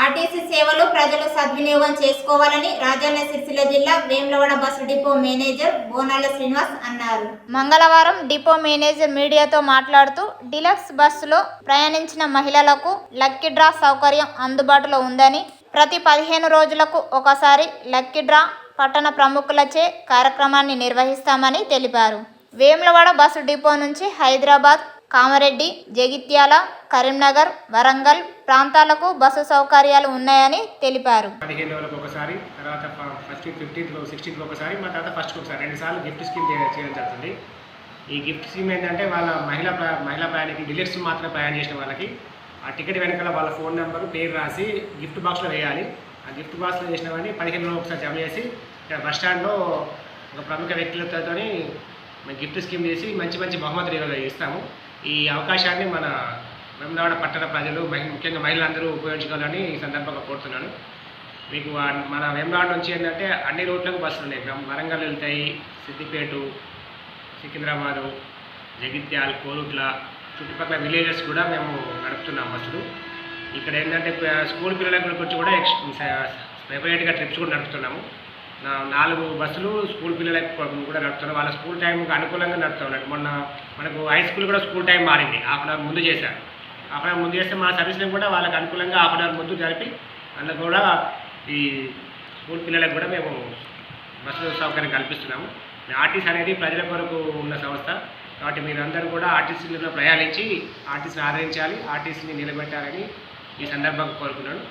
RTC సేవలు ప్రజలు సద్వినియోగం చేసుకోవాలని రాజన్న సిరిసిల్ల జిల్లా వేములవాడ బస్సు డిపో మేనేజర్ బోనాల శ్రీనివాస్ అన్నారు. మంగళవారం డిపో మేనేజర్ మీడియాతో మాట్లాడుతూ డీలక్స్ బస్సులో ప్రయాణించిన మహిళలకు లక్కీ డ్రా సౌకర్యం అందుబాటులో ఉందని, ప్రతి 15 రోజులకు ఒకసారి లక్కీ డ్రా పట్టణ ప్రముఖులచే కార్యక్రమాన్ని నిర్వహిస్తామని తెలిపారు. వేములవాడ బస్సు డిపో నుంచి హైదరాబాద్, కామారెడ్డి, జగిత్యాల, కరీంనగర్, వరంగల్ ప్రాంతాలకు బస్సు సౌకర్యాలు ఉన్నాయని తెలిపారు. 15 రోజులకు ఒకసారి, తర్వాత ఫస్ట్ 15th 16th ఒకసారి, మా తర్వాత ఫస్ట్కి ఒకసారి 2 సార్లు గిఫ్ట్ స్కీమ్ చేయడం జరుగుతుంది. ఈ గిఫ్ట్ స్కీమ్ ఏంటంటే వాళ్ళ మహిళా ప్రయాణికులు డీలక్స్ మాత్రం ప్రయాణం చేసిన వాళ్ళకి ఆ టికెట్ వెనకాల వాళ్ళ ఫోన్ నెంబరు, పేరు రాసి గిఫ్ట్ బాక్స్లో వేయాలి. ఆ గిఫ్ట్ బాక్స్లో వేసినవన్నీ 15 రోజులు ఒకసారి జమ చేసి బస్ స్టాండ్లో ఒక ప్రముఖ వ్యక్తులతో గిఫ్ట్ స్కీమ్ చేసి మంచి బహుమతులు ఇస్తాము. ఈ అవకాశాన్ని మన వేములవాడ పట్టణ ప్రజలు, ముఖ్యంగా మహిళలందరూ ఉపయోగించుకోవాలని ఈ సందర్భంగా కోరుతున్నాను. మీకు మన వేములవాడ నుంచి ఏంటంటే అన్ని రూట్లకు బస్సులు ఉన్నాయి. వరంగల్ వెళ్తాయి, సిద్దిపేట, సికింద్రాబాదు, జగిత్యాల, కోరుట్ల, చుట్టుపక్కల విలేజెస్ కూడా మేము నడుపుతున్నాం బస్సులు. ఇక్కడ ఏంటంటే స్కూల్ పిల్లల గురించి కూడా సెపరేట్గా ట్రిప్స్ కూడా నడుపుతున్నాము. 4 బస్సులు స్కూల్ పిల్లలకు కూడా నడుపుతున్నాం. వాళ్ళ స్కూల్ టైంకి అనుకూలంగా నడుపుతున్నాం. మొన్న మనకు హై స్కూల్ కూడా స్కూల్ టైం మారింది, హాఫ్ అన్ అవర్ ముందు చేశారు. హాఫ్ అన్ అవర్ ముందు చేస్తే మా సర్వీస్ని కూడా వాళ్ళకి అనుకూలంగా హాఫ్ అన్ అవర్ ముందు జరిపి అందులో కూడా ఈ స్కూల్ పిల్లలకు కూడా మేము బస్సు సౌకర్యం కల్పిస్తున్నాము. ఆర్టీసీ అనేది ప్రజల కొరకు ఉన్న సంస్థ కాబట్టి మీరందరూ కూడా ఆర్టీసీలో ప్రయాణించి ఆర్టీసీని ఆదరించాలి, ఆర్టీసీని నిలబెట్టాలని ఈ సందర్భంగా కోరుకున్నాను.